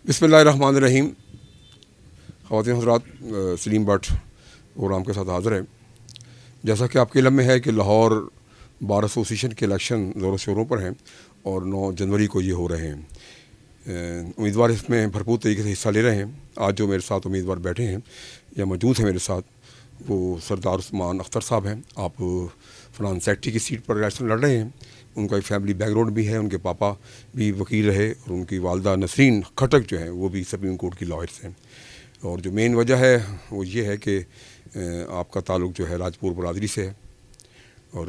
بسم اللہ الرحمن الرحیم. خواتین حضرات، سلیم بٹ پروگرام کے ساتھ حاضر ہے. جیسا کہ آپ کے علم میں ہے کہ لاہور بار ایسوسیشن کے الیکشن زور و شوروں پر ہیں اور 9 جنوری کو یہ ہو رہے ہیں. امیدوار اس میں بھرپور طریقے سے حصہ لے رہے ہیں. آج جو میرے ساتھ امیدوار بیٹھے ہیں یا موجود ہیں میرے ساتھ، وہ سردار عثمان اختر صاحب ہیں. آپ فنانس سیکٹری کی سیٹ پر الیکشن لڑ رہے ہیں. ان کا ایک فیملی بیک گراؤنڈ بھی ہے. ان کے پاپا بھی وکیل رہے اور ان کی والدہ نسرین کھٹک جو ہیں وہ بھی سپریم کورٹ کی لائرس ہیں. اور جو مین وجہ ہے وہ یہ ہے کہ آپ کا تعلق جو ہے راجپور برادری سے ہے، اور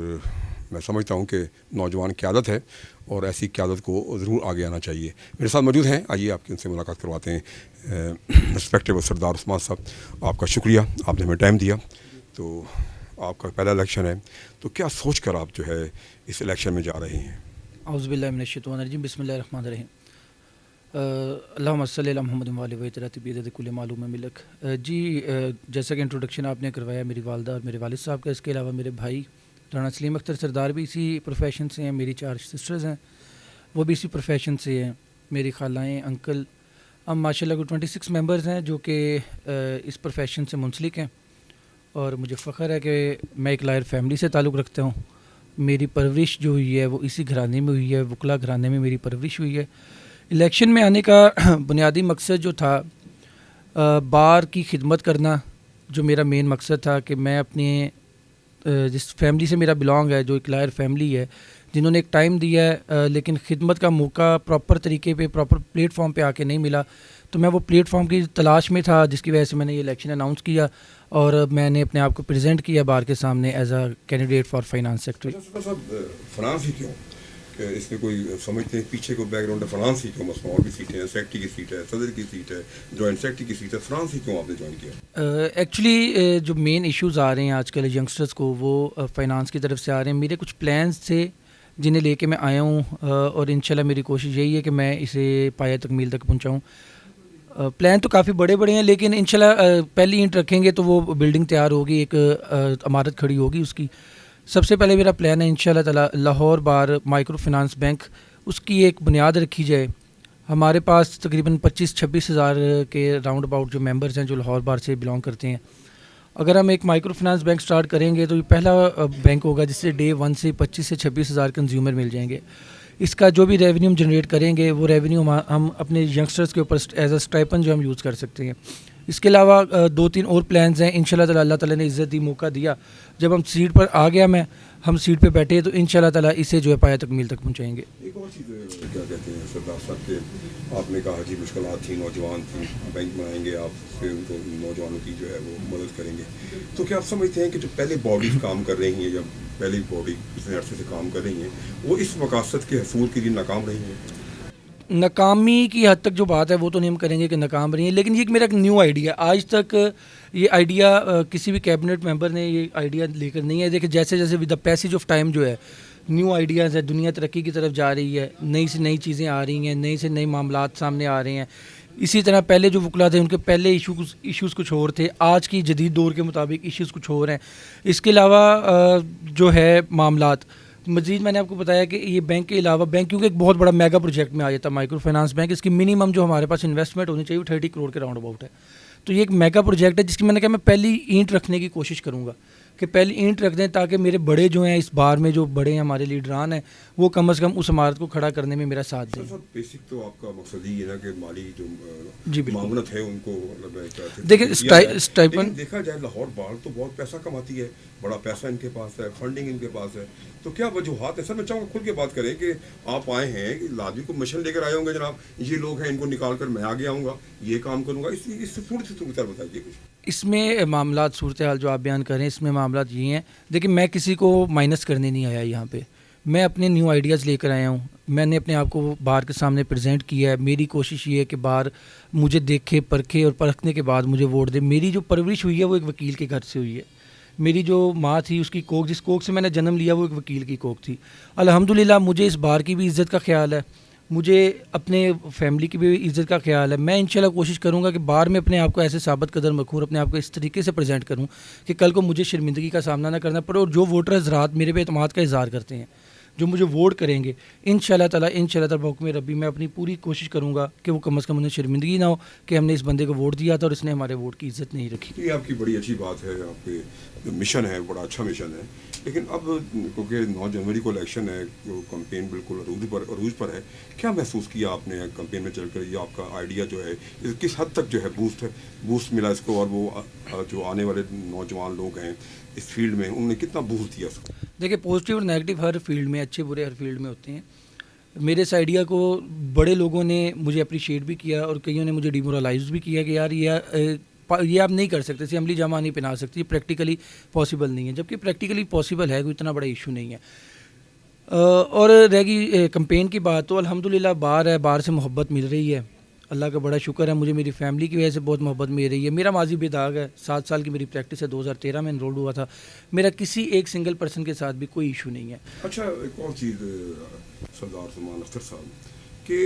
میں سمجھتا ہوں کہ نوجوان قیادت ہے اور ایسی قیادت کو ضرور آگے آنا چاہیے. میرے ساتھ موجود ہیں، آئیے آپ کی ان سے ملاقات کرواتے ہیں. رسپیکٹیبل سردار عثمان صاحب، آپ کا شکریہ، آپ نے ہمیں ٹائم دیا. تو آپ کا پہلا الیکشن ہے، تو کیا سوچ کر آپ جو ہے اس الیکشن میں جا رہے ہیں؟ اعوذ باللہ من الشیطان الرجیم. بسم اللہ الرحمن الرحیم. اللہم صلی علی محمد و علی بیت بعدد کل معلوم ملک. جیسا کہ انٹروڈکشن آپ نے کروایا میری والدہ اور میرے والد صاحب کا، اس کے علاوہ میرے بھائی رانا سلیم اختر سردار بھی اسی پروفیشن سے ہیں. میری 4 سسٹرز ہیں، وہ بھی اسی پروفیشن سے ہیں. میری خالائیں، انکل، ہم ماشاء اللہ کو 26 ممبرز ہیں جو کہ اس پروفیشن سے منسلک ہیں. اور مجھے فخر ہے کہ میں ایک لائر فیملی سے تعلق رکھتا ہوں. میری پرورش جو ہوئی ہے وہ اسی گھرانے میں ہوئی ہے، وکلا گھرانے میں میری پرورش ہوئی ہے. الیکشن میں آنے کا بنیادی مقصد جو تھا بار کی خدمت کرنا، جو میرا مین مقصد تھا کہ میں اپنے جس فیملی سے میرا بلانگ ہے، جو ایک لائر فیملی ہے، جنہوں نے ایک ٹائم دیا ہے لیکن خدمت کا موقع پراپر طریقے پہ، پراپر پلیٹ فارم پہ آ کے نہیں ملا، تو میں وہ پلیٹ فارم کی تلاش میں تھا، جس کی وجہ سے میں نے یہ الیکشن اناؤنس کیا اور میں نے اپنے آپ کو پریزنٹ کیا بار کے سامنے as a candidate for finance secretary. Finance ہی کیوں؟ کہ اس میں کوئی سمجھتے ہیں پیچھے کوئی بیک گراؤنڈ ہے؟ فنانس ہی کیوں؟ مثلا اور بھی سیٹیں ہیں، سیکٹری کی سیٹ ہے، صدر کی سیٹ ہے، جوائنٹ سیکٹری کی سیٹ ہے، فنانس ہی کیوں آپ نے جوائن کیا؟ ایکچولی جو مین ایشوز آ رہے ہیں آج کل ینگسٹرز کو، وہ فائنانس کی طرف سے آ رہے ہیں. میرے کچھ پلانس تھے جنہیں لے کے میں آیا ہوں اور انشاءاللہ میری کوشش یہی ہے کہ میں اسے پایہ تکمیل تک پہنچاؤں. پلان تو کافی بڑے بڑے ہیں، لیکن انشاءاللہ پہلی اینٹ رکھیں گے تو وہ بلڈنگ تیار ہوگی، ایک عمارت کھڑی ہوگی اس کی. سب سے پہلے میرا پلان ہے انشاءاللہ تعالی لاہور بار مائکرو فنانس بینک، اس کی ایک بنیاد رکھی جائے. ہمارے پاس تقریباً 25-26 ہزار کے راؤنڈ اباؤٹ جو ممبرز ہیں جو لاہور بار سے بلانگ کرتے ہیں. اگر ہم ایک مائکرو فنانس بینک سٹارٹ کریں گے تو یہ پہلا بینک ہوگا جس سے ڈے 1 سے 25 سے 26 ہزار کنزیومر مل جائیں گے. اس کا جو بھی ریونیو ہم جنریٹ کریں گے وہ ریونیو ہم اپنے ینگسٹرز کے اوپر ایز اے اسٹائپن جو ہم یوز کر سکتے ہیں. اس کے علاوہ 2-3 اور پلانز ہیں. انشاءاللہ تعالی اللہ تعالی نے عزت دی، موقع دیا، جب ہم سیٹ پر آ گیا ہم سیٹ پہ بیٹھے تو انشاءاللہ تعالی اسے جو ہے پایہ تکمیل تک پہنچائیں گے. ایک اور چیز کیا کہتے ہیں سردار صاحب کہ آپ نے کہا جی مشکلات تھیں، نوجوان تھیں، بینک بنائیں گے آپ، پھر ان کو نوجوانوں کی جو ہے وہ مدد کریں گے. تو کیا آپ سمجھتے ہیں کہ جو پہلے باڈیز کام کر رہی ہیں، جب پہلی باڈی اتنے عرصے سے کام کر رہی ہیں، وہ اس مقاصد کے حصول کے لیے ناکام رہی ہیں؟ ناکامی کی حد تک جو بات ہے وہ تو نہیں ہم کریں گے کہ ناکام رہی ہیں، لیکن یہ ایک میرا ایک نیو آئیڈیا ہے. آج تک یہ آئیڈیا کسی بھی کیبنٹ ممبر نے یہ آئیڈیا لے کر نہیں ہے. دیکھیں جیسے جیسے with the passage of time جو ہے نیو آئیڈیاز ہے، دنیا ترقی کی طرف جا رہی ہے، نئی سے نئی چیزیں آ رہی ہیں، نئی سے نئی معاملات سامنے آ رہے ہیں. اسی طرح پہلے جو وکلا تھے ان کے پہلے ایشوز کچھ اور تھے، آج کی جدید دور کے مطابق ایشوز کچھ اور ہیں. اس کے علاوہ جو ہے معاملات مزید میں نے آپ کو بتایا کہ یہ بینک کے علاوہ بینک کیونکہ ایک بہت بڑا میگا پروجیکٹ میں آ جاتا ہے مائکرو فائنانس بینک. اس کی منیمم جو ہمارے پاس انویسٹمنٹ ہونی چاہیے وہ 30 کروڑ کے راؤنڈ اباؤٹ ہے. تو یہ ایک میگا پروجیکٹ ہے جس کی میں نے کہا میں پہلی اینٹ رکھنے کی کوشش کروں گا کہ پہلی اینٹ رکھ دیں تاکہ میرے بڑے جو ہیں اس بار میں جو بڑے ہیں ہمارے لیڈران ہیں وہ کم از کم اس عمارت کو کھڑا کرنے میں میرا ساتھ دیں. بیسک تو آپ کا مقصد ہی ہے نا کہ مالی جو جی بالکل معاونت ہے ان کو دیکھیں اسٹائپن دیکھا جائے لاہور بار تو بہت پیسہ کماتی ہے، بڑا پیسہ ان کے پاس ہے، فنڈنگ ان کے پاس ہے. تو کیا وجوہات ہے؟ سر میں چاہوں گا کھل کے بات کریں کہ آپ آئے ہیں کہ لازمی کو مشن لے کر آئے ہوں گے جناب یہ لوگ ہیں ان کو نکال کر میں آگے آؤں گا، یہ کام کروں گا. اس سے تھوڑی سی صورتحال بتائیے کچھ. اس میں معاملات صورتحال جو آپ بیان کر رہے ہیں اس میں معاملات یہ ہیں. دیکھیں میں کسی کو مائنس کرنے نہیں آیا یہاں پہ، میں اپنے نیو آئیڈیاز لے کر آیا ہوں. میں نے اپنے آپ کو بار کے سامنے پریزنٹ کیا ہے. میری کوشش یہ ہے کہ بار مجھے دیکھے، پرکھے اور پرکھنے کے بعد مجھے ووٹ دے. میری جو پرورش ہوئی ہے وہ ایک وکیل کے گھر سے ہوئی ہے. میری جو ماں تھی اس کی کوکھ، جس کوکھ سے میں نے جنم لیا وہ ایک وکیل کی کوکھ تھی. الحمدللہ مجھے اس بار کی بھی عزت کا خیال ہے، مجھے اپنے فیملی کی بھی عزت کا خیال ہے. میں انشاءاللہ کوشش کروں گا کہ بار میں اپنے آپ کو ایسے ثابت قدم رکھوں اور اپنے آپ کو اس طریقے سے پریزنٹ کروں کہ کل کو مجھے شرمندگی کا سامنا نہ کرنا پڑے. اور جو ووٹر حضرات میرے پہ اعتماد کا اظہار کرتے ہیں، جو مجھے ووٹ کریں گے، انشاءاللہ تعالی بحکم ربی میں اپنی پوری کوشش کروں گا کہ وہ کم از کم انہیں شرمندگی نہ ہو کہ ہم نے اس بندے کو ووٹ دیا تھا اور اس نے ہمارے ووٹ کی عزت نہیں رکھی. یہ آپ کی بڑی اچھی بات ہے، آپ کے جو مشن ہے بڑا اچھا مشن ہے. لیکن اب کیونکہ 9 جنوری کو الیکشن ہے، جو کمپین بالکل عروج پر ہے، کیا محسوس کیا آپ نے کمپین میں چل کر؟ یہ آپ کا آئیڈیا جو ہے کس حد تک جو ہے بوسٹ ملا اس کو، اور وہ جو آنے والے نوجوان لوگ ہیں اس فیلڈ میں انہوں نے کتنا بوسٹ دیا اس کو؟ دیکھیں پازیٹیو اور نیگیٹو ہر فیلڈ میں، اچھے برے ہر فیلڈ میں ہوتے ہیں. میرے اس آئیڈیا کو بڑے لوگوں نے مجھے اپریشیٹ بھی کیا اور کئیوں نے مجھے ڈیمورلائز بھی کیا کہ یار یہ آپ نہیں کر سکتے، اسمبلی جمع نہیں پہنا سکتی، پریکٹیکلی پاسبل نہیں ہے. جبکہ پریکٹیکلی پاسبل ہے، کوئی اتنا بڑا ایشو نہیں ہے. اور رہ گئی کمپین کی بات، تو الحمدللہ باہر سے محبت مل رہی ہے. اللہ کا بڑا شکر ہے، مجھے میری فیملی کی وجہ سے بہت محبت مل رہی ہے. میرا ماضی بے داغ ہے، 7 سال کی میری پریکٹس ہے، 2013 میں انرولڈ ہوا تھا. میرا کسی ایک سنگل پرسن کے ساتھ بھی کوئی ایشو نہیں ہے. اچھا، ایک اور چیز سردار سلمان اختر صاحب، کہ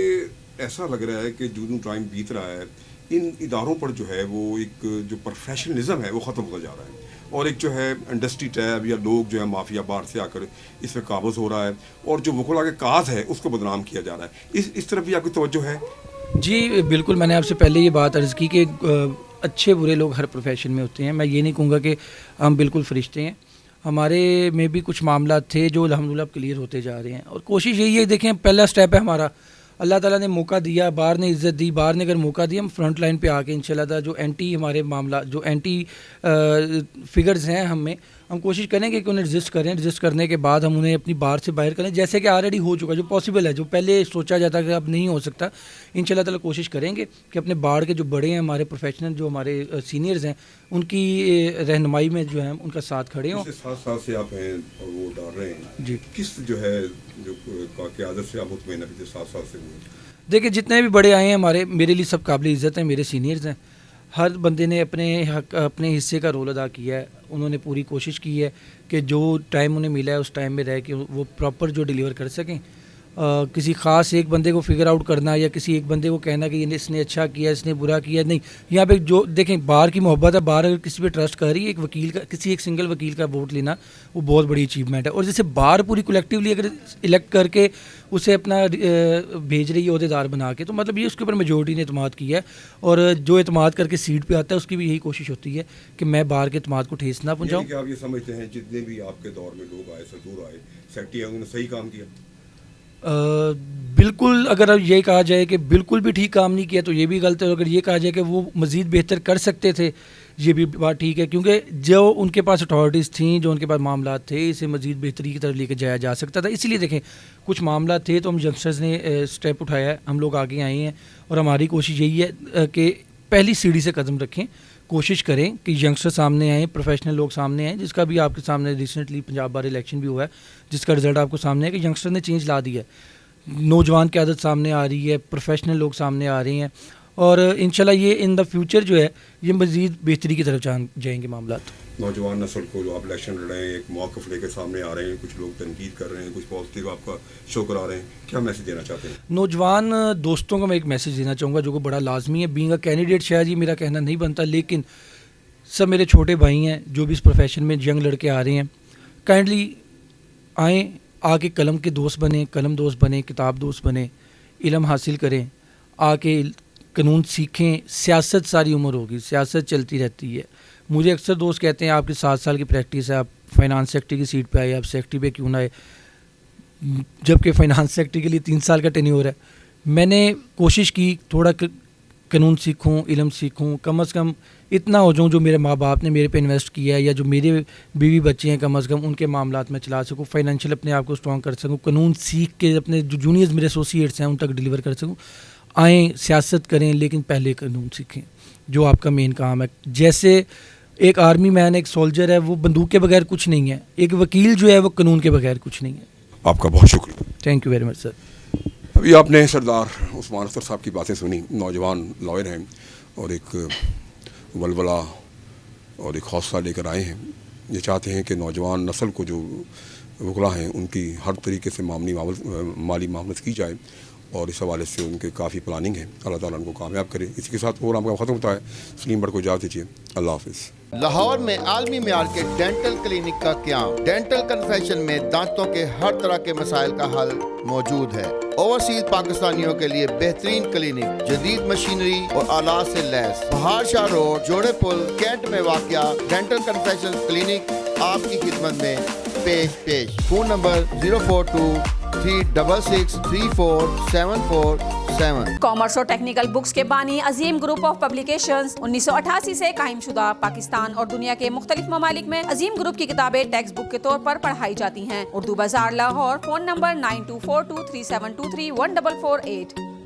ایسا لگ رہا ہے کہ جو ٹائم بیت رہا ہے ان اداروں پر جو ہے وہ ایک جو پروفیشنلزم ہے وہ ختم ہوتا جا رہا ہے، اور ایک جو ہے انڈسٹری ٹیب یا لوگ جو ہے مافیا باہر سے آ کر اس میں قابض ہو رہا ہے، اور جو وکلا کے کاز ہے اس کو بدنام کیا جا رہا ہے. اس طرف بھی آپ کی توجہ ہے؟ جی بالکل، میں نے آپ سے پہلے یہ بات عرض کی کہ اچھے برے لوگ ہر پروفیشن میں ہوتے ہیں. میں یہ نہیں کہوں گا کہ ہم بالکل فرشتے ہیں. ہمارے میں بھی کچھ معاملات تھے جو الحمدللہ اب کلیئر ہوتے جا رہے ہیں، اور کوشش یہی ہے. دیکھیں پہلا سٹیپ ہے ہمارا، اللہ تعالیٰ نے موقع دیا، باہر نے عزت دی، باہر نے اگر موقع دیا ہم فرنٹ لائن پہ آ کے انشاءاللہ تعالیٰ جو اینٹی ہمارے معاملات، جو اینٹی فگرز ہیں ہم کوشش کریں گے کہ انہیں رجسٹ کریں. رجسٹ کرنے کے بعد ہم انہیں اپنی بار سے باہر کریں، جیسے کہ آلریڈی ہو چکا، جو پاسبل ہے، جو پہلے سوچا جاتا کہ اب نہیں ہو سکتا. انشاءاللہ تعالیٰ کوشش کریں گے کہ اپنے بار کے جو بڑے ہیں، ہمارے پروفیشنل جو ہمارے سینئرز ہیں، ان کی رہنمائی میں جو ہے ان کا ساتھ کھڑے ہوں. 7 سال سے آپ ہیں اور وہ ڈال رہے ہیں جی، کس جو ہے جو قیادت سے آپ مطمئن ہیں پچھلے 7 سال سے ہوئے؟ دیکھیں جتنے بھی بڑے آئے ہیں میرے لیے سب قابل عزت ہیں، میرے سینئرز ہیں. ہر بندے نے اپنے حصے کا رول ادا کیا ہے. انہوں نے پوری کوشش کی ہے کہ جو ٹائم انہیں ملا ہے اس ٹائم میں رہ کے وہ پراپر جو ڈیلیور کر سکیں. کسی خاص ایک بندے کو فگر آؤٹ کرنا یا کسی ایک بندے کو کہنا کہ اس نے اچھا کیا، اس نے برا کیا، نہیں. یہاں پہ جو دیکھیں بار کی محبت ہے، بار اگر کسی پہ ٹرسٹ کر رہی ہے، ایک وکیل کا، کسی ایک سنگل وکیل کا ووٹ لینا وہ بہت بڑی اچیومنٹ ہے. اور جیسے بار پوری کولیکٹیولی اگر الیکٹ کر کے اسے اپنا بھیج رہی ہے عہدیدار بنا کے، تو مطلب یہ اس کے اوپر میجورٹی نے اعتماد کیا ہے. اور جو اعتماد کر کے سیٹ پہ آتا ہے اس کی بھی یہی کوشش ہوتی ہے کہ میں بار کے اعتماد کو ٹھیس نہ پہنچاؤں. کہ آپ یہ سمجھتے ہیں جتنے بھی آپ کے دور میں لوگ آئے، صدور آئے، سیکٹری انہوں نے صحیح کام کیا؟ بالکل، اگر یہ کہا جائے کہ بالکل بھی ٹھیک کام نہیں کیا تو یہ بھی غلط ہے. اگر یہ کہا جائے کہ وہ مزید بہتر کر سکتے تھے، یہ بھی بات ٹھیک ہے، کیونکہ جو ان کے پاس اتھارٹیز تھیں، جو ان کے پاس معاملات تھے، اسے مزید بہتری کی طرف لے کے جایا جا سکتا تھا. اسی لیے دیکھیں کچھ معاملات تھے تو ہم ینگسٹرز نے اسٹیپ اٹھایا ہے، ہم لوگ آگے آئے ہیں. اور ہماری کوشش یہی ہے کہ پہلی سیڑھی سے قدم رکھیں، کوشش کریں کہ ینگسٹر سامنے آئیں، پروفیشنل لوگ سامنے آئیں. جس کا بھی آپ کے سامنے ریسنٹلی پنجاب بار الیکشن بھی ہوا ہے، جس کا رزلٹ آپ کو سامنے ہے کہ ینگسٹر نے چینج لا دی ہے. نوجوان قیادت سامنے آ رہی ہے، پروفیشنل لوگ سامنے آ رہے ہیں، اور انشاءاللہ یہ ان دا فیوچر جو ہے یہ مزید بہتری کی طرف جائیں گے معاملات. نوجوان نسل کو جو آپ الیکشن لڑ رہے ہیں، ایک موقف لے کے سامنے آ رہے ہیں، کچھ لوگ تنقید کر رہے ہیں، کچھ پازیٹیو آپ کا شو کرا رہے ہیں، کیا میسج دینا چاہتے ہیں؟ نوجوان دوستوں کو میں ایک میسج دینا چاہوں گا جو کہ بڑا لازمی ہے. بینگ اے کینڈیڈیٹ شاید یہ میرا کہنا نہیں بنتا، لیکن سب میرے چھوٹے بھائی ہیں جو بھی اس پروفیشن میں ینگ لڑکے آ رہے ہیں، کائنڈلی آئیں، آ کے قلم کے دوست بنیں، قلم دوست بنیں، کتاب دوست بنیں، علم حاصل کریں، آ کے قانون سیکھیں. سیاست ساری عمر ہوگی، سیاست چلتی رہتی ہے. مجھے اکثر دوست کہتے ہیں آپ کی 7 سال کی پریکٹس ہے، آپ فائنانس سیکٹری کی سیٹ پہ آئے، آپ سیکٹری پہ کیوں نہ آئے، جبکہ فائنانس سیکٹری کے لیے 3 سال کا ٹینیور ہے. میں نے کوشش کی تھوڑا قانون سیکھوں، علم سیکھوں، کم از کم اتنا ہو جاؤں جو میرے ماں باپ نے میرے پہ انویسٹ کیا ہے، یا جو میرے بیوی بچے ہیں کم از کم ان کے معاملات میں چلا سکوں، فائنینشیل اپنے آپ کو اسٹرانگ کر سکوں، قانون سیکھ کے اپنے جو جونیئرز میرے ایسوسیٹس ہیں ان تک ڈیلیور کر سکوں. آئیں، سیاست کریں، لیکن پہلے قانون سیکھیں جو آپ کا مین کام ہے. جیسے ایک آرمی مین، ایک سولجر ہے، وہ بندوق کے بغیر کچھ نہیں ہے. ایک وکیل جو ہے وہ قانون کے بغیر کچھ نہیں ہے. آپ کا بہت شکریہ. تھینک یو ویری مچ سر. ابھی آپ نے سردار عثمان اختر صاحب کی باتیں سنی. نوجوان لائر ہیں اور ایک ولولہ اور ایک حوصلہ لے کر آئے ہیں. یہ چاہتے ہیں کہ نوجوان نسل کو جو وکلا ہیں ان کی ہر طریقے سے مالی معاملت کی جائے، اور اس حوالے سے ان کے کافی پلاننگ ہے. اللہ تعالیٰ ان کو کامیاب کرے. اسی کے ساتھ پروگرام کا ختم ہوتا ہے. سلیم بٹ کو اجازت دیجیے. اللہ حافظ. لاہور میں عالمی معیار کے ڈینٹل کلینک کا قیام. ڈینٹل کنفیشن میں دانتوں کے ہر طرح کے مسائل کا حل موجود ہے. اوورسیز پاکستانیوں کے لیے بہترین کلینک, جدید مشینری اور آلات سے لیس. بہار شاہ روڈ, جوڑے پل, کینٹ میں واقع ڈینٹل کنفیشن کلینک آپ کی خدمت میں پیش. Phone number 04236634747. کامرس اور ٹیکنیکل بکس کے بانی عظیم گروپ آف پبلیکیشنز 1988 سے قائم شدہ. پاکستان اور دنیا کے مختلف ممالک میں عظیم گروپ کی کتابیں ٹیکسٹ بک کے طور پر پڑھائی جاتی ہیں. اردو بازار لاہور. Phone number 924237231448.